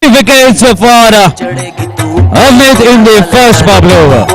Wickets for Amit in the first ball over.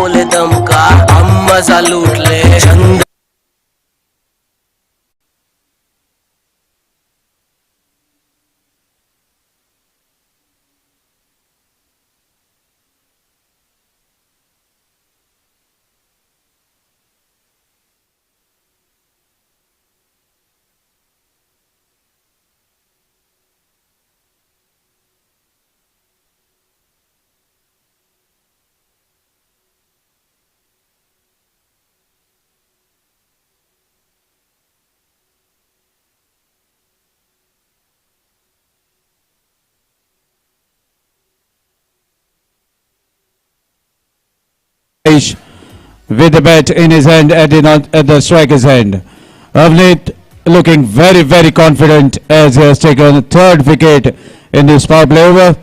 With the bat in his hand at the striker's end. Avnit looking very confident as he has taken third wicket in this power play over.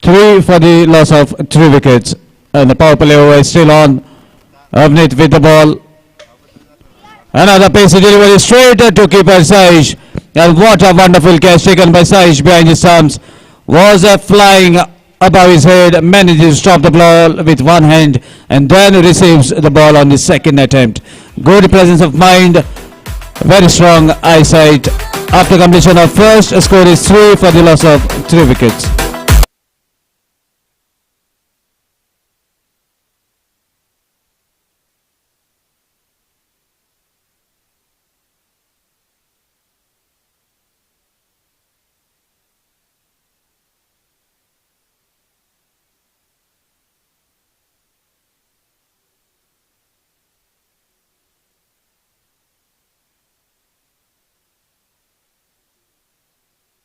3 for the loss of 3 wickets, and the power play over is still on. Avnit with the ball. Another pacey delivery straight to keeper Saish. And what a wonderful catch taken by Saish behind his stumps. Was flying above his head, manages to stop the ball with one hand and then receives the ball on the second attempt. Good presence of mind, very strong eyesight. After completion of first, score is 3 for the loss of 3 wickets.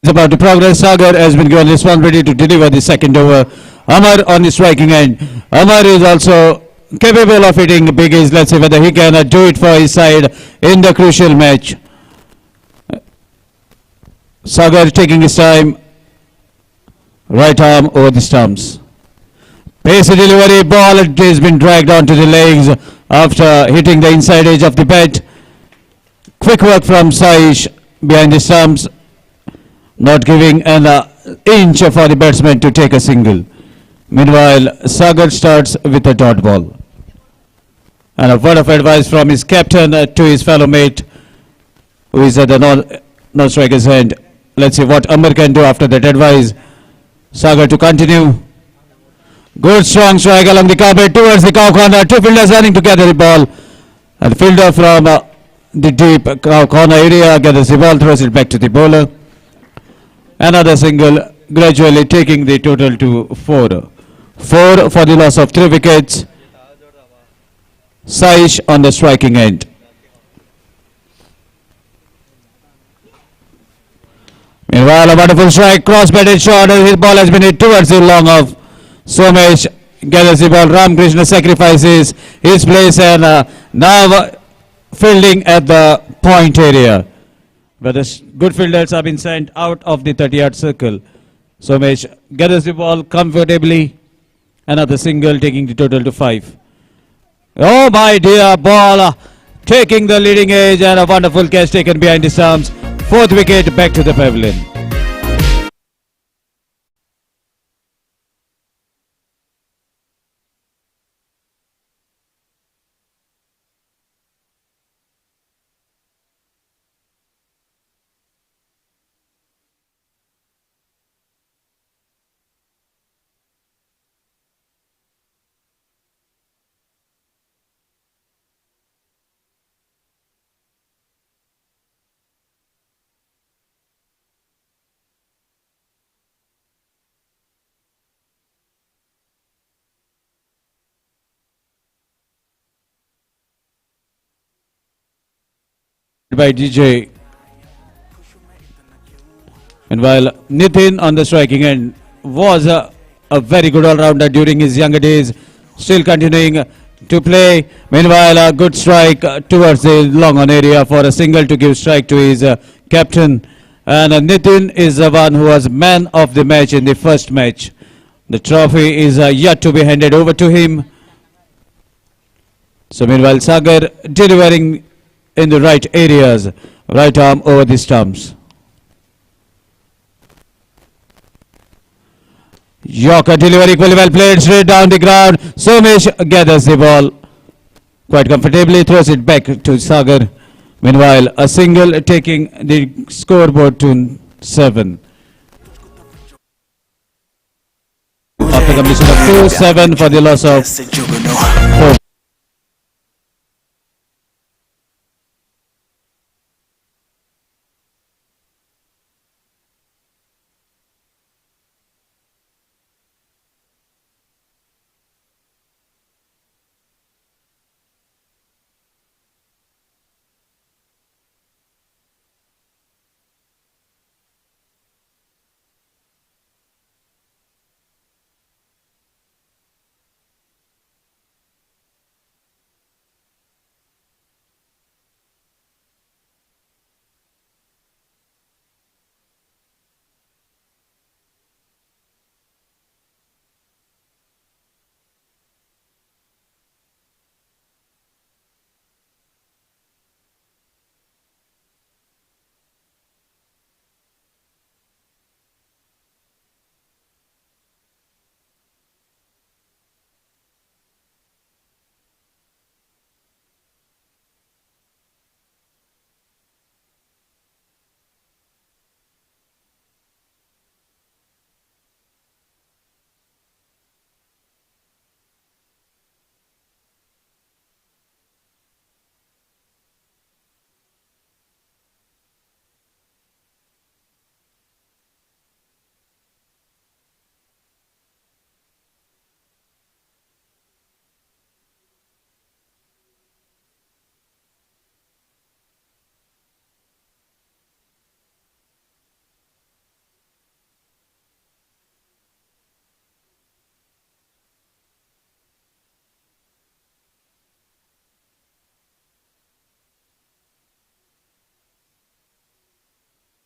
About to progress. Sagar has been given responsibility to deliver the second over. Amar on the striking end. Amar is also capable of hitting big hits. Let's see whether he can do it for his side in the crucial match. Sagar taking his time. Right arm over the stumps. Pacey delivery. Ball has been dragged onto the legs after hitting the inside edge of the bat. Quick work from Saish behind the stumps. Not giving an inch for the batsman to take a single. Meanwhile, Sagar starts with a dot ball. And a word of advice from his captain to his fellow mate, who is at the non-striker's hand. Let's see what Amar can do after that advice. Sagar to continue. Good strong strike along the carpet towards the cow corner. Two fielders running to gather the ball. And the fielder from the deep cow corner area gathers the ball, throws it back to the bowler. Another single, gradually taking the total to 4. 4 for the loss of 3 wickets. Saish on the striking end. Meanwhile, a wonderful strike, cross-batted shot, and his ball has been hit towards the long of Somesh. Gathers the ball, Ramakrishna sacrifices his place and now fielding at the point area, where the good fielders have been sent out of the 30-yard circle. Somesh gathers the ball comfortably. Another single taking the total to 5. Oh my dear, ball taking the leading edge and a wonderful catch taken behind the stumps. 4th wicket back to the pavilion. By DJ, and while Nitin on the striking end was a very good all-rounder during his younger days, still continuing to play. Meanwhile, a good strike towards the long on area for a single to give strike to his captain. And Nitin is the one who was man of the match in the first match. The trophy is yet to be handed over to him. So meanwhile, Sagar delivering in the right areas, right arm over the stumps. Yorker delivery equally well played, straight down the ground. Somesh gathers the ball quite comfortably, throws it back to Sagar. Meanwhile, a single taking the scoreboard to 7. After completion of 2-7 for the loss of 4.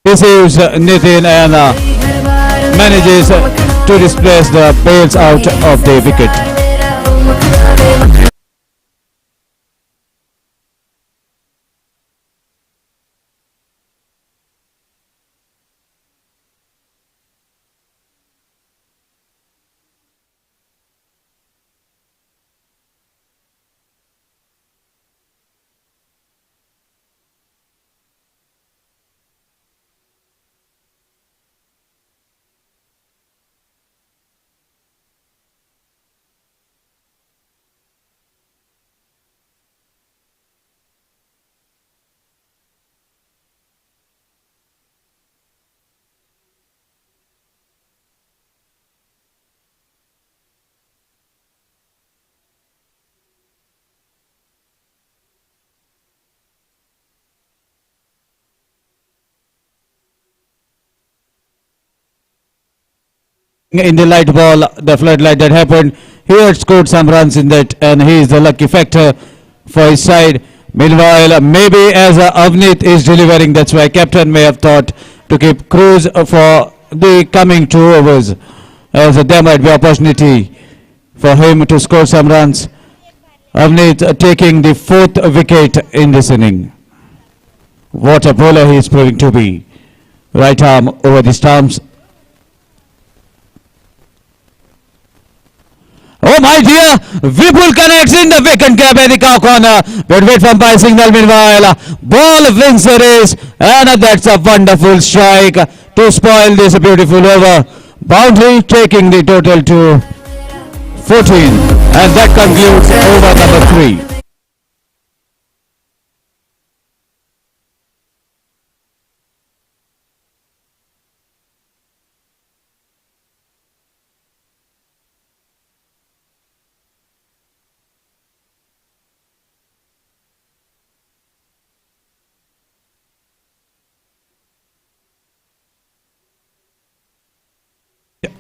Receives Nitin and manages to displace the bails out of the wicket. In the light ball, the floodlight that happened, he had scored some runs in that, and he is the lucky factor for his side. Meanwhile, maybe as Avneet is delivering, that's why captain may have thought to keep Cruz for the coming 2 overs, as there might be opportunity for him to score some runs. Avneet taking the 4th wicket in this inning. What a bowler he is proving to be. Right arm over the stumps. Oh my dear, Vipul connects in the vacant gap at the cow corner. But wait for umpire signal meanwhile. Ball wins the race, and that's a wonderful strike to spoil this beautiful over. Boundary taking the total to 14, and that concludes over number 3.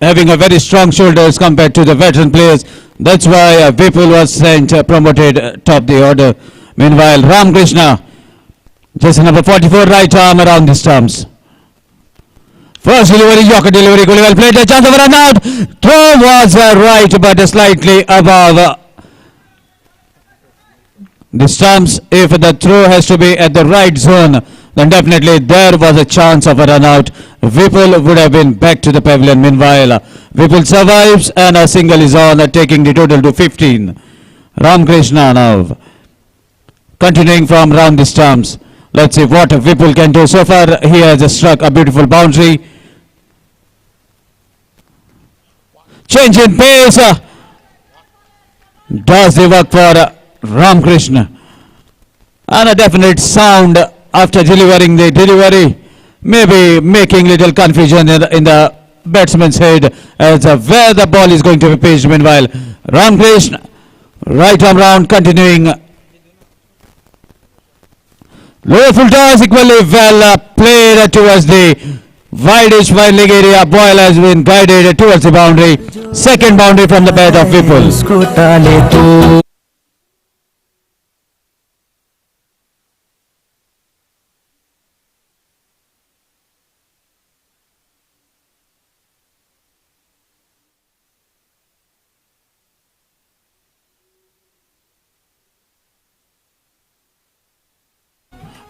Having a very strong shoulders compared to the veteran players. That's why Vipul was sent promoted top the order. Meanwhile, Ramakrishna, just number 44 right arm around the stumps. First delivery, Yorker delivery, goal well played, a chance of a run out. Throw was right, but slightly above the stumps. If the throw has to be at the right zone, then definitely there was a chance of a run out. Vipul would have been back to the pavilion. Meanwhile, Vipul survives and a single is on, taking the total to 15. Ramkrishna now continuing from round the stumps. Let's see what Vipul can do. So far, he has struck a beautiful boundary. Change in pace. Does the work for Ramkrishna. And a definite sound after delivering the delivery. Maybe making little confusion in the batsman's head as where the ball is going to be pitched. Meanwhile, Ramkrishna, right arm round, continuing. Low full toss equally well played towards the wideish wide leg area. Boyle has been guided towards the boundary. Second boundary from the bat of Vipul.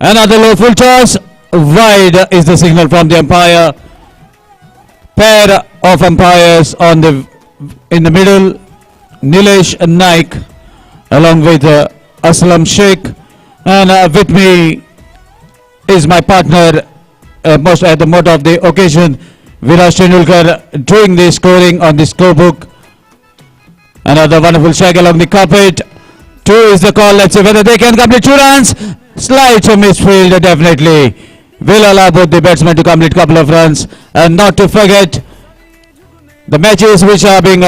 Another low full toss. Wide is the signal from the umpire. Pair of umpires in the middle. Nilesh Naik along with Aslam Sheikh, and with me is my partner most at the mode of the occasion, Virat Tendulkar, doing the scoring on the scorebook. Another wonderful shake along the carpet. 2 is the call. Let's see whether they can complete 2 runs. Slide to midfield definitely will allow both the batsmen to complete couple of runs. And not to forget the matches which are being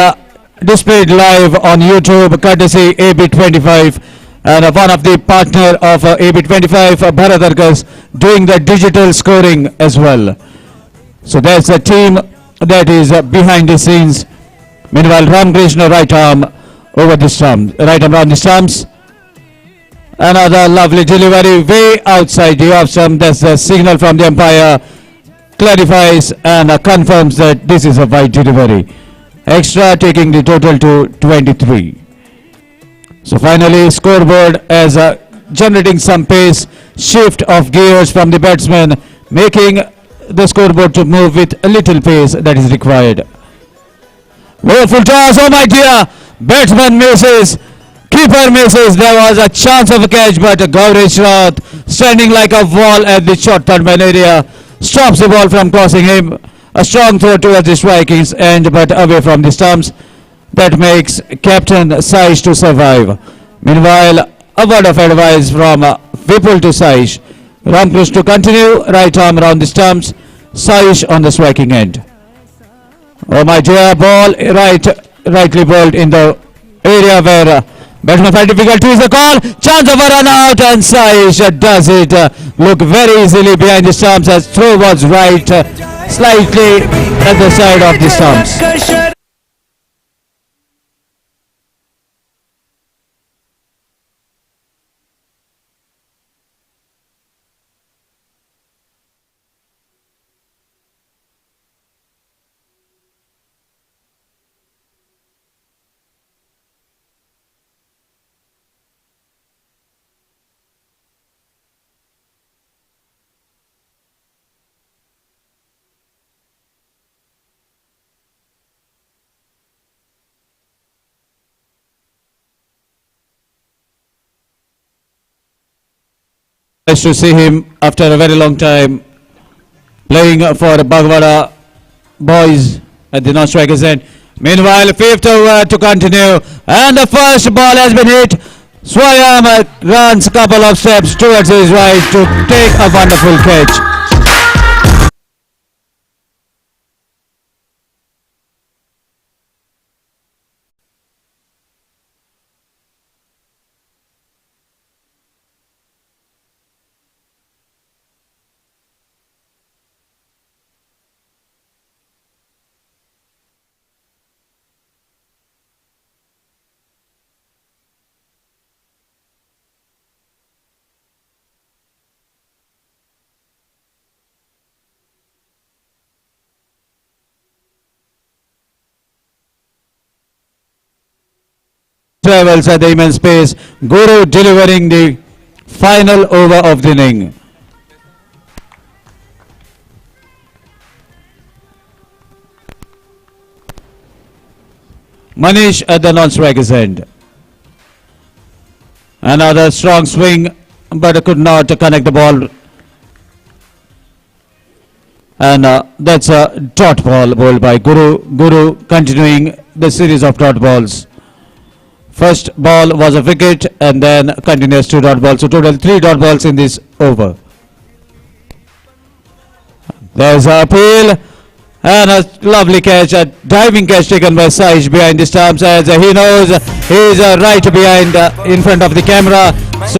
displayed live on YouTube courtesy AB25, and one of the partner of AB25, Bharat Arkas, doing the digital scoring as well. So there's a team that is behind the scenes. Meanwhile, Ramkrishna right arm over the stumps, right arm around the stumps. Another lovely delivery way outside the off stump. That's the signal from the umpire. Clarifies and confirms that this is a wide delivery. Extra taking the total to 23. So finally, scoreboard as generating some pace, shift of gears from the batsman, making the scoreboard to move with a little pace that is required. Low full toss, oh my dear, batsman misses, keeper misses. There was a chance of a catch, but Gauri Shroth, standing like a wall at the short third man area, stops the ball from crossing him. A strong throw towards the striking's end, but away from the stumps. That makes Captain Saish to survive. Meanwhile, a word of advice from Vipul to Saish. Ramkrishna to continue, right arm around the stumps, Saish on the striking end. Oh my dear, ball rightly bowled in the area where batsman find difficulty. Is the call, chance of a run out, and Saish does it. Look very easily behind the stumps as throw was right, slightly at the side of the stumps. Nice to see him after a very long time playing for Baghwada boys at the non-strikers end. Meanwhile, 5th over to continue, and the first ball has been hit. Swayam runs a couple of steps towards his right to take a wonderful catch. Travels at the immense pace. Guru delivering the final over of the inning. Manish at the non-striker's end. Another strong swing, but could not connect the ball. And that's a dot ball bowled by Guru. Guru continuing the series of dot balls. First ball was a wicket and then continuous 2 dot balls. So total 3 dot balls in this over. There's a appeal and a lovely catch, a diving catch taken by Saish behind the stumps as he knows he's right behind in front of the camera. So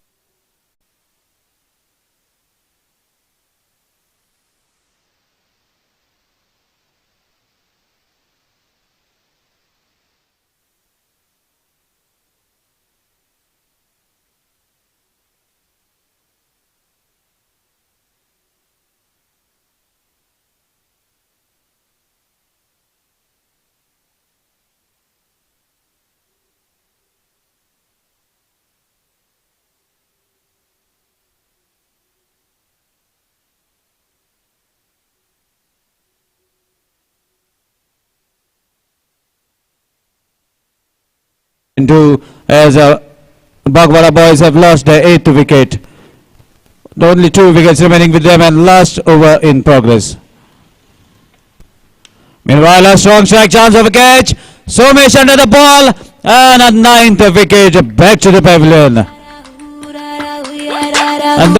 into as Baghwada boys have lost their 8th wicket. Only 2 wickets remaining with them and last over in progress. Meanwhile, a strong strike chance of a catch. Somesh under the ball and a 9th wicket back to the pavilion. And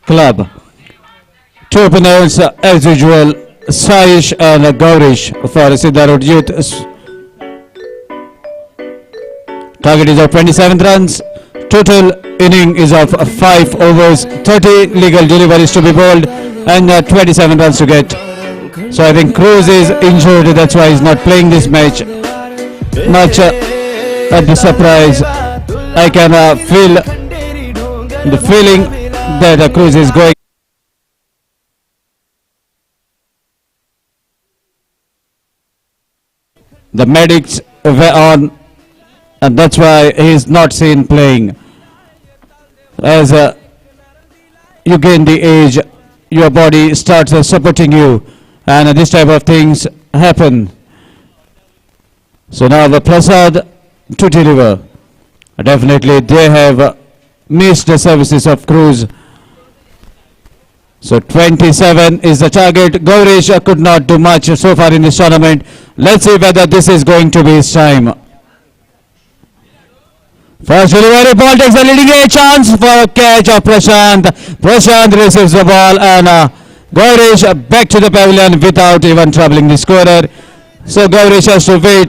club. 2 openers as usual, Saish and Gaurish for Siddharudh Youth. Target is of 27 runs. Total inning is of 5 overs, 30 legal deliveries to be bowled and 27 runs to get. So I think Cruz is injured, that's why he's not playing this match. Much at the surprise, I can feel the feeling that Cruz is going. The medics were on and that's why he is not seen playing. As you gain the age, your body starts supporting you and this type of things happen. So now the Prasad to deliver. Definitely they have missed the services of Cruz. So 27 is the target. Gaurish could not do much so far in this tournament. Let's see whether this is going to be his time. First delivery, ball takes a leading edge, chance for a catch of Prashant. Prashant receives the ball and Gaurish back to the pavilion without even troubling the scorer. So Gaurish has to wait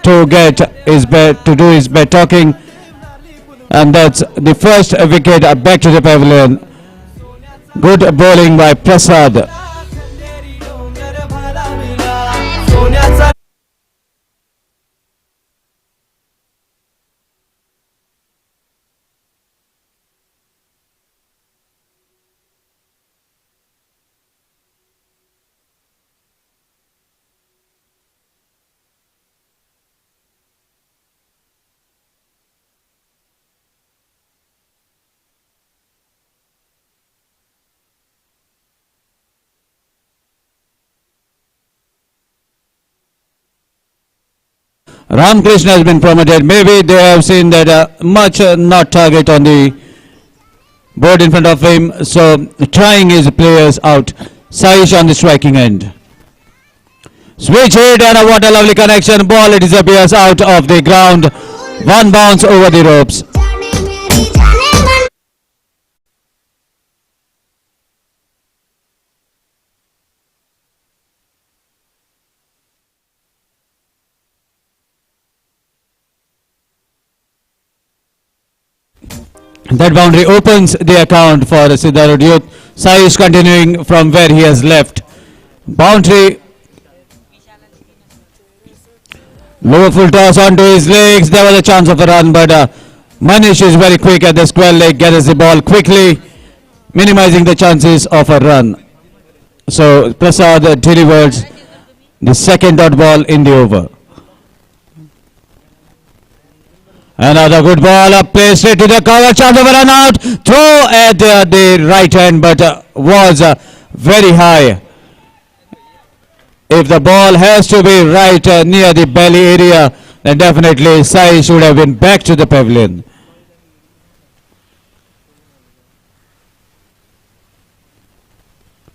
to get his bet, to do his bet talking, and that's the first wicket back to the pavilion. Good bowling by Prasad. Ramakrishna has been promoted. Maybe they have seen that much not target on the board in front of him. So trying his players out. Saish on the striking end. Switch hit and what a lovely connection. Ball disappears out of the ground. One bounce over the ropes. That boundary opens the account for the Siddharudh youth. Sai is continuing from where he has left. Boundary. Low full toss onto his legs. There was a chance of a run, but Manish is very quick at the square leg, gets the ball quickly, minimizing the chances of a run. So Prasad delivers the second dot ball in the over. Another good ball, up play straight to the cover, chance of a run out, throw at the right hand, but was very high. If the ball has to be right near the belly area, then definitely Sai should have been back to the pavilion.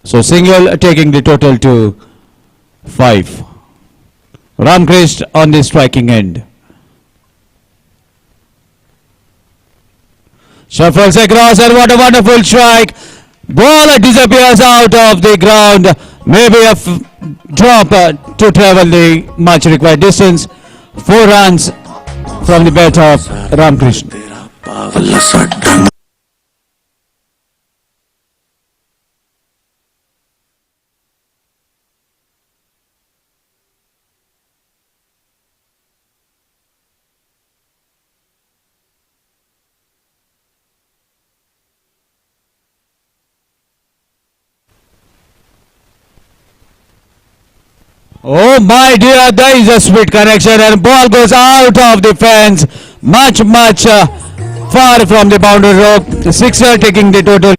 So single taking the total to 5. Ramakrishna on the striking end. Shuffles across and what a wonderful strike. Ball disappears out of the ground. Maybe a drop to travel the much required distance. 4 runs from the bat of Ramakrishna. Oh my dear, there is a sweet connection and ball goes out of the fence. Much far from the boundary rope. The sixer taking the total.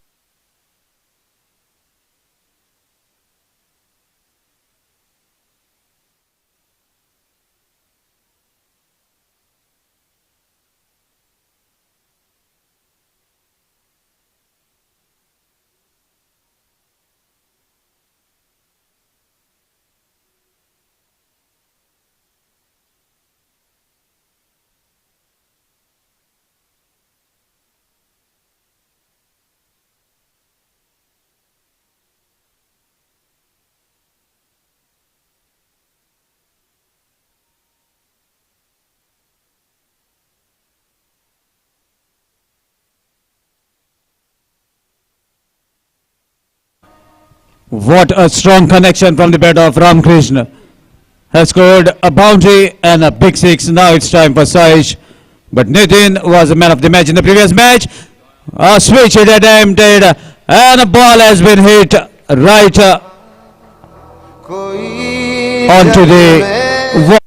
What a strong connection from the bat of Ramakrishna. Has scored a boundary and a big 6. Now it's time for Saish. But Nitin was the man of the match in the previous match. A switch hit attempted and a ball has been hit right onto the wall.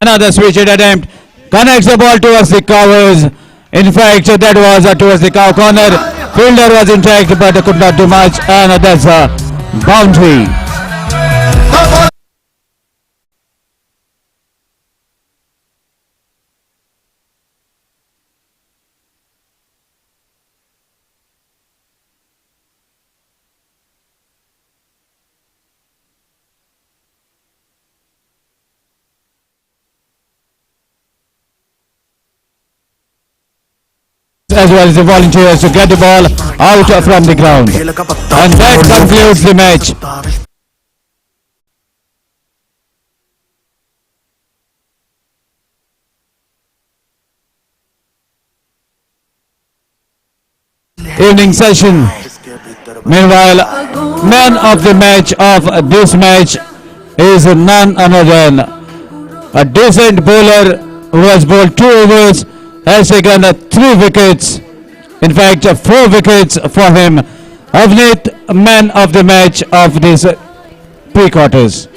Another switch hit attempt connects the ball towards the covers. In fact, that was towards the cow corner. Fielder was intact but could not do much, and that's a boundary. As well as the volunteers to get the ball out from the ground. And that concludes the match. Evening session. Meanwhile, man of the match of this match is none other than a decent bowler who has bowled 2 overs, has taken 3 wickets, in fact 4 wickets for him. Avneet, man of the match of this pre-quarters.